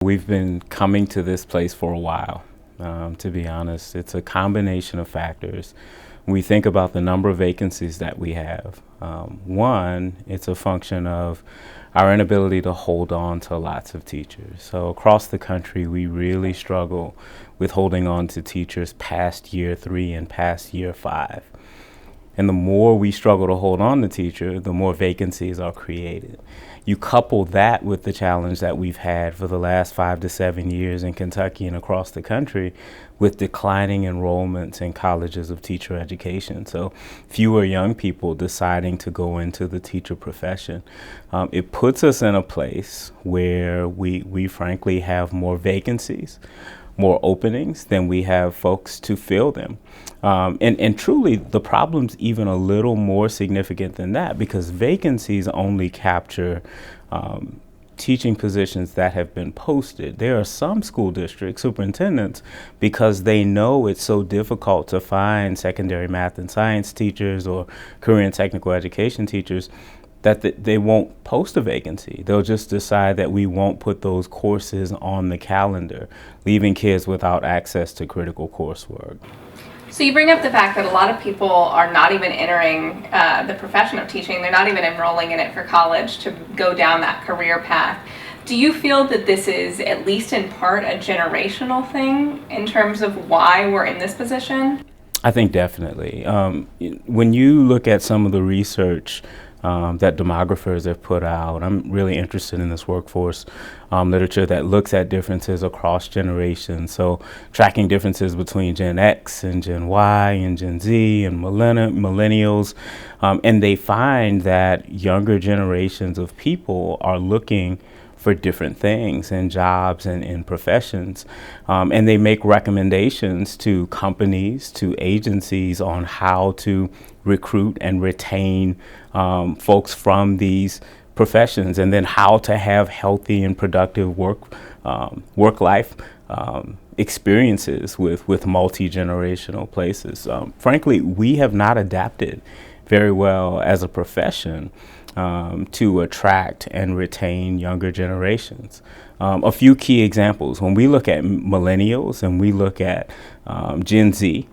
We've been coming to this place for a while, to be honest. It's a combination of factors. When we think about the number of vacancies that we have, one, it's a function of our inability to hold on to lots of teachers. So across the country, we really struggle with holding on to teachers past year 3 and past year 5. And the more we struggle to hold on to teacher, the more vacancies are created. You couple that with the challenge that we've had for the last 5 to 7 years in Kentucky and across the country with declining enrollments in colleges of teacher education. So fewer young people deciding to go into the teacher profession. It puts us in a place where we frankly have more vacancies, more openings than we have folks to fill them. And truly, the problem's even a little more significant than that because vacancies only capture teaching positions that have been posted. There are some school district superintendents, because they know it's so difficult to find secondary math and science teachers or career and technical education teachers, that they won't post a vacancy. They'll just decide that we won't put those courses on the calendar, leaving kids without access to critical coursework. So you bring up the fact that a lot of people are not even entering the profession of teaching. They're not even enrolling in it for college to go down that career path. Do you feel that this is, at least in part, a generational thing in terms of why we're in this position? I think definitely. When you look at some of the research that demographers have put out, I'm really interested in this workforce literature that looks at differences across generations. So tracking differences between Gen X and Gen Y and Gen Z and millennials. And they find that younger generations of people are looking for different things in jobs and in professions. And they make recommendations to companies, to agencies on how to recruit and retain folks from these professions, and then how to have healthy and productive work-life experiences with multi-generational places. Frankly, we have not adapted very well as a profession to attract and retain younger generations. A few key examples. When we look at millennials and we look at Gen Z,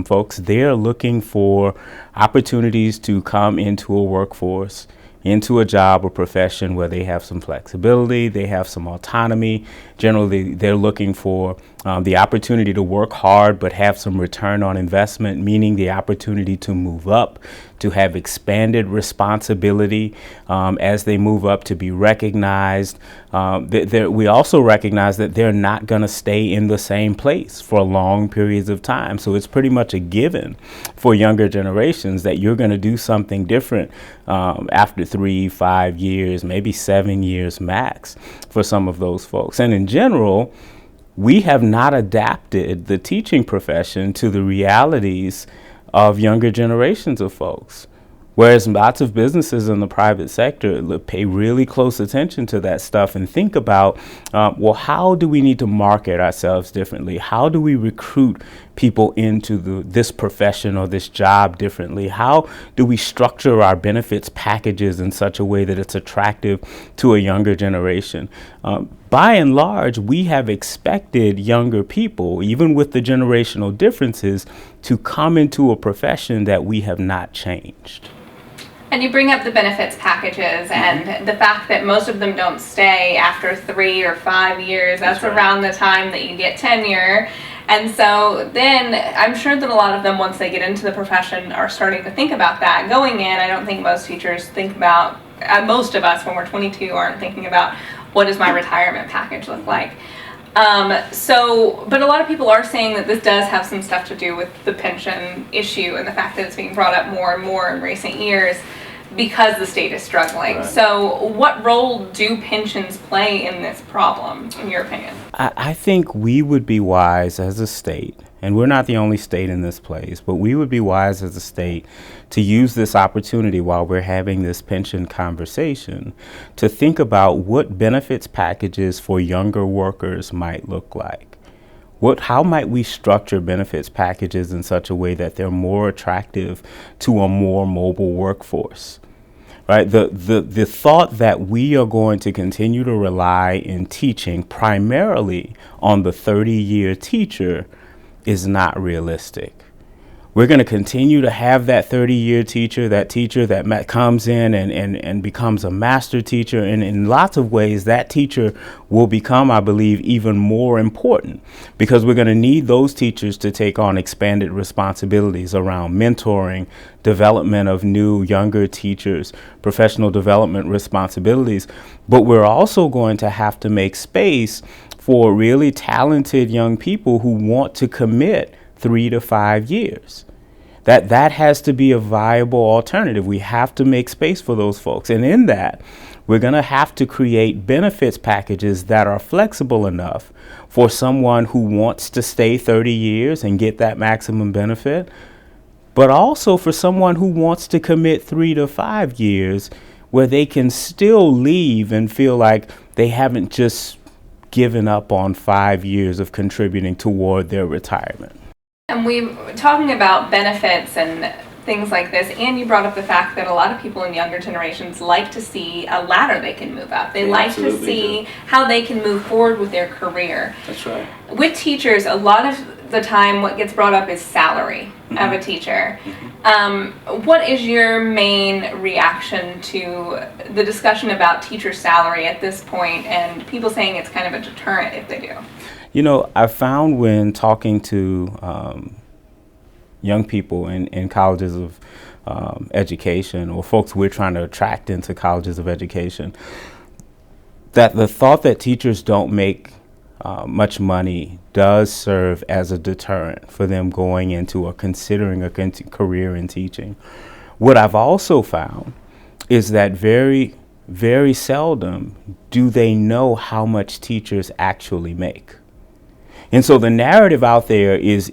folks, they're looking for opportunities to come into a workforce, into a job or profession where they have some flexibility, they have some autonomy. Generally, they're looking for the opportunity to work hard but have some return on investment, meaning the opportunity to move up, to have expanded responsibility as they move up, to be recognized. We also recognize that they're not going to stay in the same place for long periods of time. So it's pretty much a given for younger generations that you're going to do something different after 3, 5 years, maybe 7 years max for some of those folks. And in general, we have not adapted the teaching profession to the realities of younger generations of folks. Whereas lots of businesses in the private sector pay really close attention to that stuff and think about, well, how do we need to market ourselves differently? How do we recruit people into this profession or this job differently? How do we structure our benefits packages in such a way that it's attractive to a younger generation? By and large, we have expected younger people, even with the generational differences, to come into a profession that we have not changed. And you bring up the benefits packages and the fact that most of them don't stay after 3 or 5 years. That's right. Around the time that you get tenure. And so then I'm sure that a lot of them, once they get into the profession, are starting to think about that. Going in, I don't think most teachers think about, most of us when we're 22 aren't thinking about what does my retirement package look like. But a lot of people are saying that this does have some stuff to do with the pension issue and the fact that it's being brought up more and more in recent years because the state is struggling. Right. So what role do pensions play in this problem, in your opinion? I think we would be wise as a state, and we're not the only state in this place, but we would be wise as a state to use this opportunity while we're having this pension conversation to think about what benefits packages for younger workers might look like. How might we structure benefits packages in such a way that they're more attractive to a more mobile workforce? right? The thought that we are going to continue to rely in teaching primarily on the 30-year teacher is not realistic. We're going to continue to have that 30-year teacher, that comes in and becomes a master teacher. And in lots of ways, that teacher will become, I believe, even more important, because we're going to need those teachers to take on expanded responsibilities around mentoring, development of new, younger teachers, professional development responsibilities. But we're also going to have to make space for really talented young people who want to commit 3 to 5 years. That has to be a viable alternative. We have to make space for those folks. And in that, we're going to have to create benefits packages that are flexible enough for someone who wants to stay 30 years and get that maximum benefit, but also for someone who wants to commit 3 to 5 years where they can still leave and feel like they haven't just given up on 5 years of contributing toward their retirement. And we talking about benefits and things like this, and you brought up the fact that a lot of people in younger generations like to see a ladder they can move up. They like to see how they can move forward with their career. That's right. With teachers, a lot of the time what gets brought up is salary of a teacher. What is your main reaction to the discussion about teacher salary at this point, and people saying it's kind of a deterrent if they do? You know, I found when talking to young people in colleges of education, or folks we're trying to attract into colleges of education, that the thought that teachers don't make much money does serve as a deterrent for them going into or considering a career in teaching. What I've also found is that very, very seldom do they know how much teachers actually make. And so the narrative out there is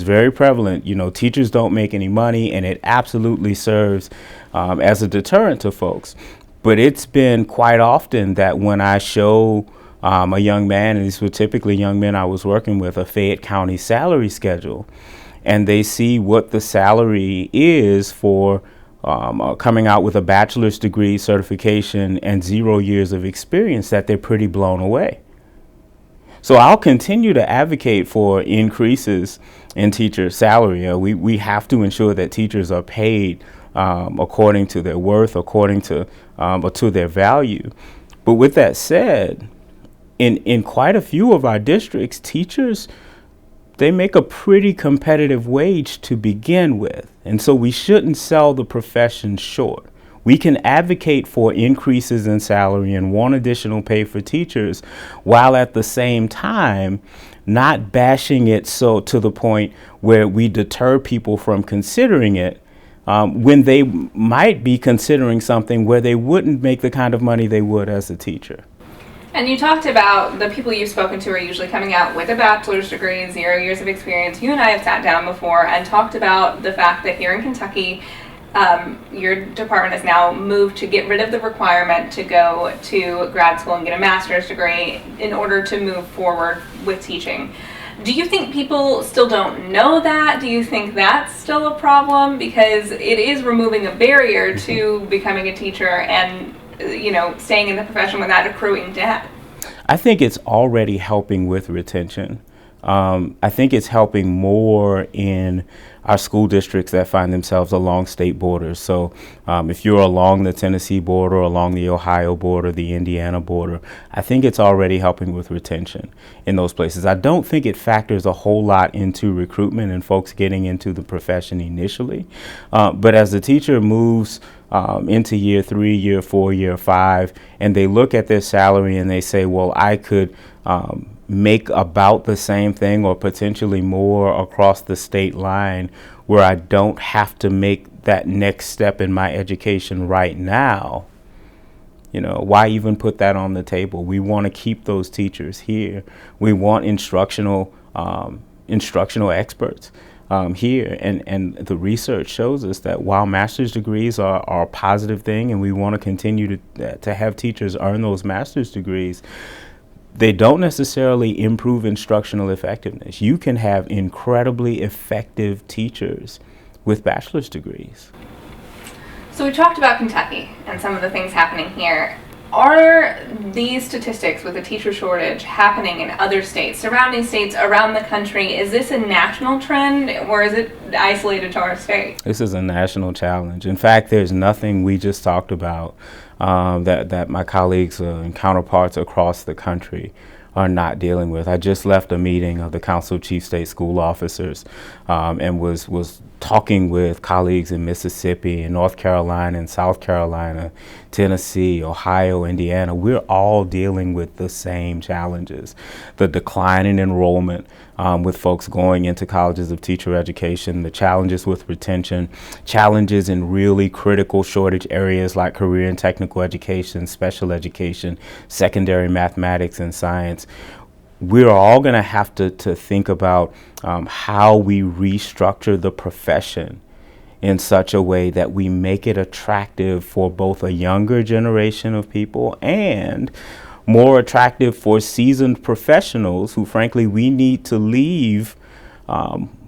very prevalent. You know, teachers don't make any money, and it absolutely serves as a deterrent to folks. But it's been quite often that when I show a young man, and these were typically young men I was working with, a Fayette County salary schedule, and they see what the salary is for coming out with a bachelor's degree, certification, and 0 years of experience, that they're pretty blown away. So I'll continue to advocate for increases in teacher salary. We have to ensure that teachers are paid according to their worth, according to or to their value. But with that said, in quite a few of our districts, teachers, they make a pretty competitive wage to begin with. And so we shouldn't sell the profession short. We can advocate for increases in salary and want additional pay for teachers, while at the same time not bashing it so to the point where we deter people from considering it when they might be considering something where they wouldn't make the kind of money they would as a teacher. And you talked about the people you've spoken to are usually coming out with a bachelor's degree, 0 years of experience. You and I have sat down before and talked about the fact that here in Kentucky, your department has now moved to get rid of the requirement to go to grad school and get a master's degree in order to move forward with teaching. Do you think people still don't know that? Do you think that's still a problem? Because it is removing a barrier to becoming a teacher and, you know, staying in the profession without accruing debt. I think it's already helping with retention. I think it's helping more in our school districts that find themselves along state borders. So if you're along the Tennessee border, along the Ohio border, the Indiana border, I think it's already helping with retention in those places. I don't think it factors a whole lot into recruitment and folks getting into the profession initially. But as the teacher moves into year 3, year 4, year 5, and they look at their salary and they say, well, I could make about the same thing or potentially more across the state line, where I don't have to make that next step in my education right now. You know, why even put that on the table? We want to keep those teachers here. We want instructional experts here. And the research shows us that while master's degrees are a positive thing, and we want to continue to have teachers earn those master's degrees, they don't necessarily improve instructional effectiveness. You can have incredibly effective teachers with bachelor's degrees. So we talked about Kentucky and some of the things happening here. Are these statistics with a teacher shortage happening in other states, surrounding states around the country? Is this a national trend or is it isolated to our state? This is a national challenge. In fact, there's nothing we just talked about that my colleagues and counterparts across the country are not dealing with. I just left a meeting of the Council of Chief State School Officers and was talking with colleagues in Mississippi and North Carolina and South Carolina, Tennessee, Ohio, Indiana. We're all dealing with the same challenges. The decline in enrollment with folks going into colleges of teacher education, the challenges with retention, challenges in really critical shortage areas like career and technical education, special education, secondary mathematics and science. We're all going to have to think about how we restructure the profession in such a way that we make it attractive for both a younger generation of people and more attractive for seasoned professionals who, frankly, we need to leave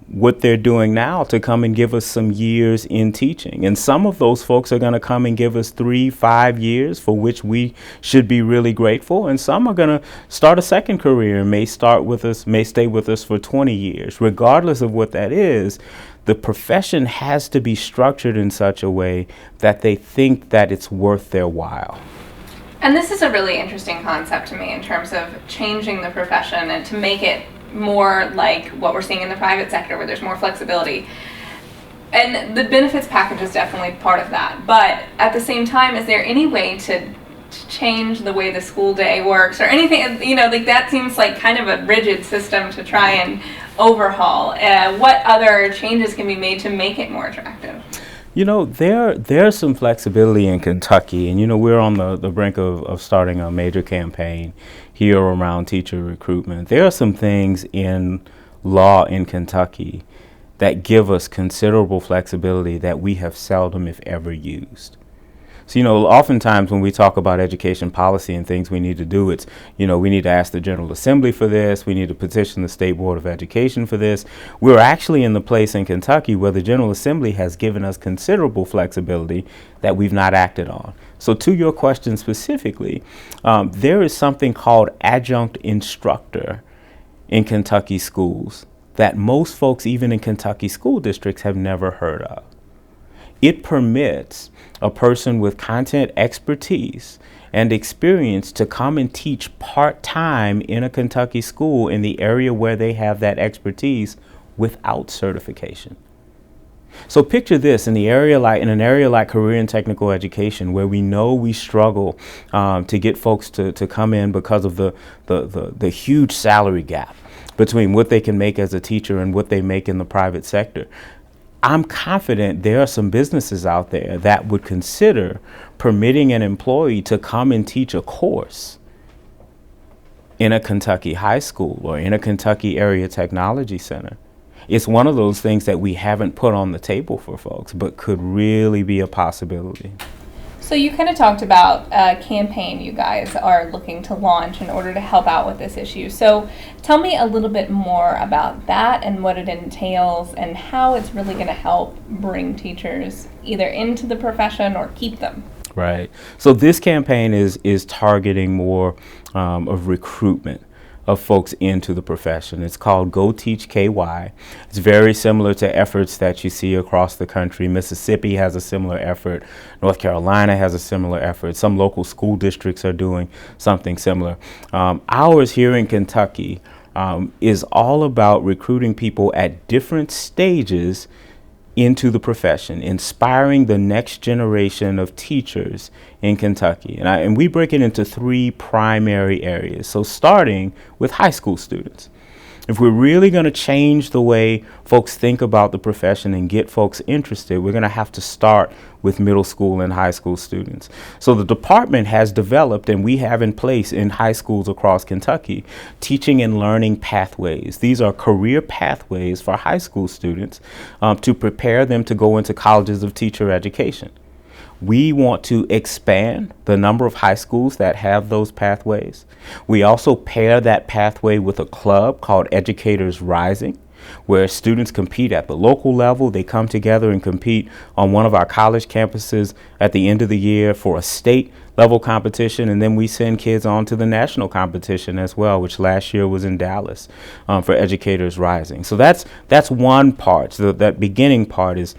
what they're doing now to come and give us some years in teaching. And some of those folks are going to come and give us 3-5 years, for which we should be really grateful. And some are going to start a second career and may stay with us for 20 years. Regardless of what that is, the profession has to be structured in such a way that they think that it's worth their while. And this is a really interesting concept to me in terms of changing the profession and to make it more like what we're seeing in the private sector where there's more flexibility. And the benefits package is definitely part of that. But at the same time, is there any way to change the way the school day works or anything? You know, like that seems like kind of a rigid system to try and overhaul. What other changes can be made to make it more attractive? You know, there's some flexibility in Kentucky, and you know, we're on the brink of starting a major campaign here around teacher recruitment. There are some things in law in Kentucky that give us considerable flexibility that we have seldom, if ever, used. So, you know, oftentimes when we talk about education policy and things we need to do, it's, you know, we need to ask the General Assembly for this, we need to petition the State Board of Education for this. We're actually in the place in Kentucky where the General Assembly has given us considerable flexibility that we've not acted on. So to your question specifically, there is something called adjunct instructor in Kentucky schools that most folks, even in Kentucky school districts, have never heard of. It permits a person with content expertise and experience to come and teach part-time in a Kentucky school in the area where they have that expertise without certification. So picture this in an area like career and technical education, where we know we struggle to get folks to come in because of the huge salary gap between what they can make as a teacher and what they make in the private sector. I'm confident there are some businesses out there that would consider permitting an employee to come and teach a course in a Kentucky high school or in a Kentucky area technology center. It's one of those things that we haven't put on the table for folks, but could really be a possibility. So you kind of talked about a campaign you guys are looking to launch in order to help out with this issue. So tell me a little bit more about that and what it entails and how it's really going to help bring teachers either into the profession or keep them. Right. So this campaign is targeting more of recruitment of folks into the profession. It's called Go Teach KY. It's very similar to efforts that you see across the country. Mississippi has a similar effort. North Carolina has a similar effort. Some local school districts are doing something similar. Ours here in Kentucky is all about recruiting people at different stages into the profession, inspiring the next generation of teachers in Kentucky. And we break it into 3 primary areas. So starting with high school students. If we're really going to change the way folks think about the profession and get folks interested, we're going to have to start with middle school and high school students. So the department has developed, and we have in place in high schools across Kentucky, teaching and learning pathways. These are career pathways for high school students to prepare them to go into colleges of teacher education. We want to expand the number of high schools that have those pathways. We also pair that pathway with a club called Educators Rising, where students compete at the local level. They come together and compete on one of our college campuses at the end of the year for a state level competition, and then we send kids on to the national competition as well, which last year was in Dallas, for Educators Rising. So that's one part. So that beginning part is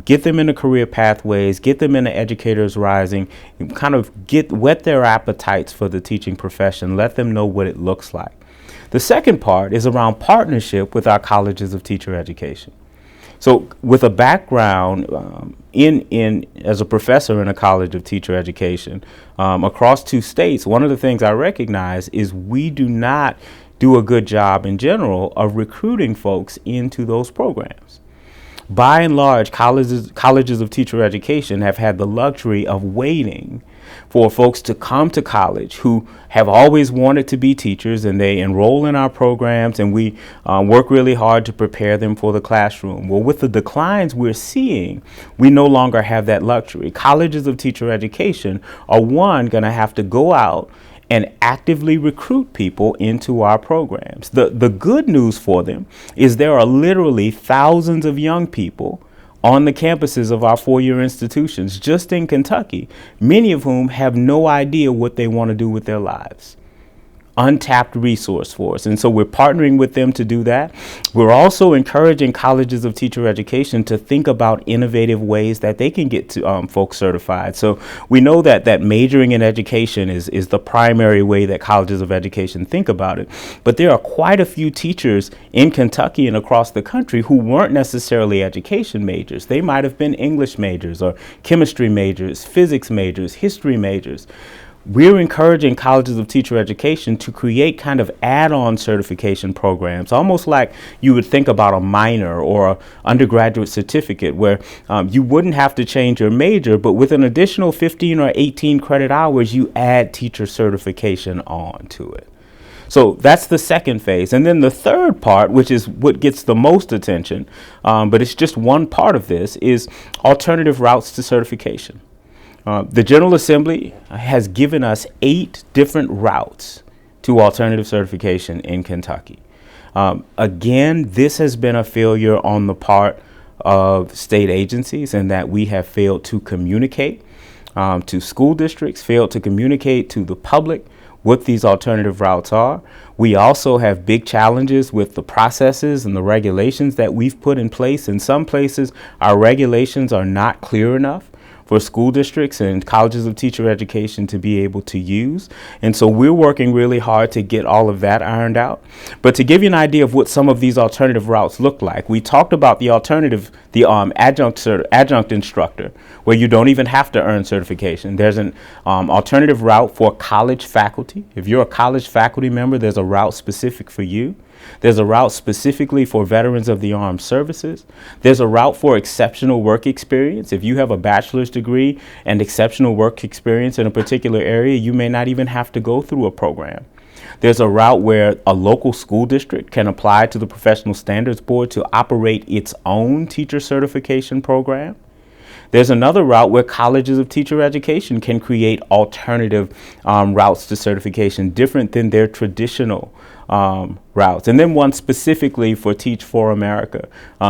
get them into career pathways, get them into Educators Rising, kind of whet their appetites for the teaching profession, let them know what it looks like. The second part is around partnership with our colleges of teacher education. So with a background in as a professor in a college of teacher education across 2 states, one of the things I recognize is we do not do a good job in general of recruiting folks into those programs. By and large, colleges of teacher education have had the luxury of waiting for folks to come to college who have always wanted to be teachers, and they enroll in our programs, and we work really hard to prepare them for the classroom. Well, with the declines we're seeing, we no longer have that luxury. Colleges of teacher education are going to have to go out and actively recruit people into our programs. The good news for them is there are literally thousands of young people on the campuses of our 4-year institutions just in Kentucky, many of whom have no idea what they want to do with their lives. Untapped resource for us. And so we're partnering with them to do that. We're also encouraging colleges of teacher education to think about innovative ways that they can get to folks certified. So we know that majoring in education is the primary way that colleges of education think about it. But there are quite a few teachers in Kentucky and across the country who weren't necessarily education majors. They might have been English majors or chemistry majors, physics majors, history majors. We're encouraging colleges of teacher education to create kind of add-on certification programs, almost like you would think about a minor or an undergraduate certificate, where you wouldn't have to change your major, but with an additional 15 or 18 credit hours, you add teacher certification on to it. So that's the second phase. And then the third part, which is what gets the most attention, but it's just one part of this, is alternative routes to certification. The General Assembly has given us 8 different routes to alternative certification in Kentucky. Again, this has been a failure on the part of state agencies, in that we have failed to communicate to school districts, failed to communicate to the public what these alternative routes are. We also have big challenges with the processes and the regulations that we've put in place. In some places, our regulations are not clear enough for school districts and colleges of teacher education to be able to use. And so we're working really hard to get all of that ironed out. But to give you an idea of what some of these alternative routes look like, we talked about the alternative, the adjunct instructor, where you don't even have to earn certification. There's an alternative route for college faculty. If you're a college faculty member, there's a route specific for you. There's a route specifically for veterans of the armed services. There's a route for exceptional work experience. If you have a bachelor's degree and exceptional work experience in a particular area, you may not even have to go through a program. There's a route where a local school district can apply to the Professional Standards Board to operate its own teacher certification program. There's another route where colleges of teacher education can create alternative routes to certification, different than their traditional routes. And then one specifically for Teach for America.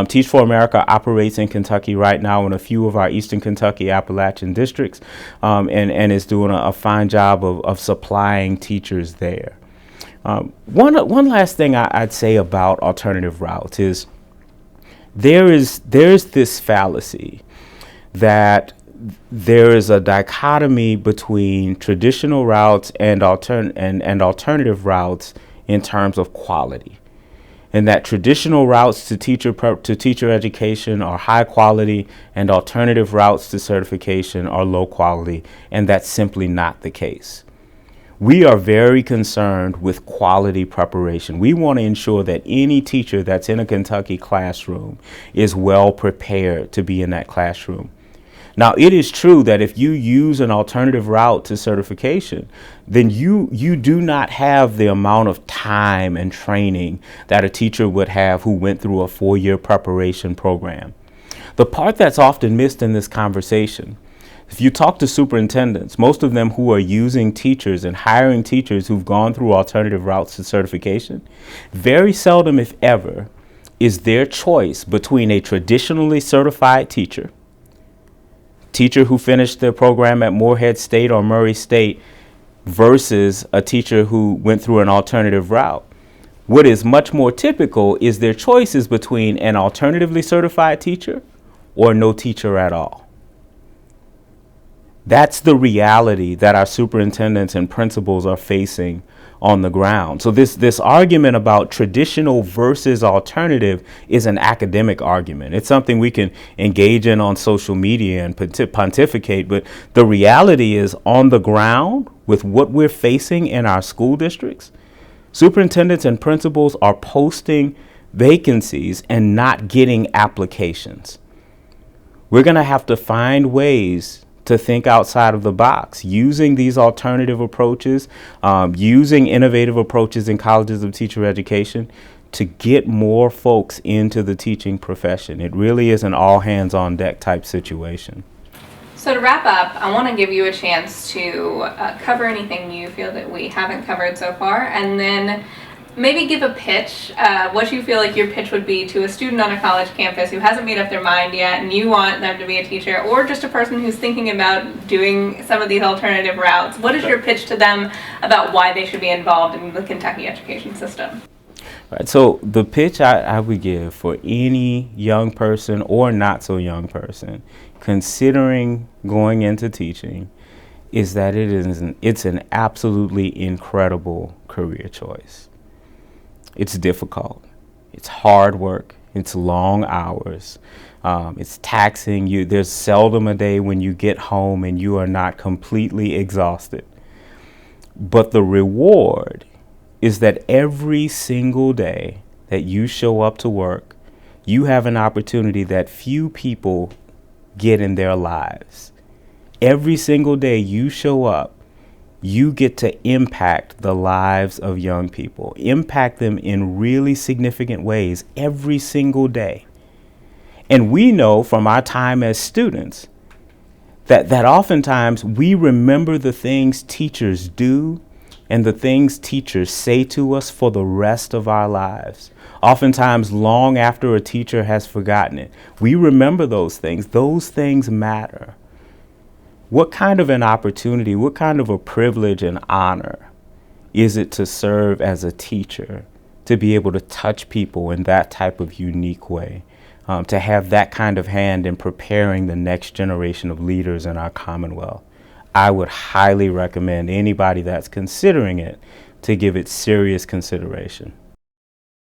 Teach for America operates in Kentucky right now in a few of our Eastern Kentucky Appalachian districts, and is doing a fine job of supplying teachers there. One last thing I'd say about alternative routes is there's this fallacy that there is a dichotomy between traditional routes and alternative routes in terms of quality, and that traditional routes to teacher education are high quality and alternative routes to certification are low quality, and that's simply not the case. We are very concerned with quality preparation. We want to ensure that any teacher that's in a Kentucky classroom is well prepared to be in that classroom. Now, it is true that if you use an alternative route to certification, then you do not have the amount of time and training that a teacher would have who went through a 4-year preparation program. The part that's often missed in this conversation, if you talk to superintendents, most of them who are using teachers and hiring teachers who've gone through alternative routes to certification, very seldom, if ever, is their choice between a traditionally certified teacher who finished their program at Morehead State or Murray State versus a teacher who went through an alternative route. What is much more typical is their choices between an alternatively certified teacher or no teacher at all. That's the reality that our superintendents and principals are facing on the ground. So this argument about traditional versus alternative is an academic argument. It's something we can engage in on social media and pontificate, but the reality is on the ground with what we're facing in our school districts, superintendents and principals are posting vacancies and not getting applications. We're going to have to find ways to think outside of the box, using these alternative approaches, using innovative approaches in colleges of teacher education to get more folks into the teaching profession. It really is an all hands on deck type situation. So to wrap up, I want to give you a chance to cover anything you feel that we haven't covered so far, and then maybe give a pitch, what you feel like your pitch would be to a student on a college campus who hasn't made up their mind yet and you want them to be a teacher, or just a person who's thinking about doing some of these alternative routes. What is your pitch to them about why they should be involved in the Kentucky education system? Right, so the pitch I would give for any young person or not so young person considering going into teaching is that it's an absolutely incredible career choice. It's difficult. It's hard work. It's long hours. It's taxing. There's seldom a day when you get home and you are not completely exhausted. But the reward is that every single day that you show up to work, you have an opportunity that few people get in their lives. Every single day you show up, you get to impact the lives of young people, impact them in really significant ways every single day. And we know from our time as students that oftentimes we remember the things teachers do and the things teachers say to us for the rest of our lives. Oftentimes long after a teacher has forgotten it, we remember those things. Those things matter. What kind of an opportunity, what kind of a privilege and honor is it to serve as a teacher, to be able to touch people in that type of unique way, to have that kind of hand in preparing the next generation of leaders in our Commonwealth? I would highly recommend anybody that's considering it to give it serious consideration.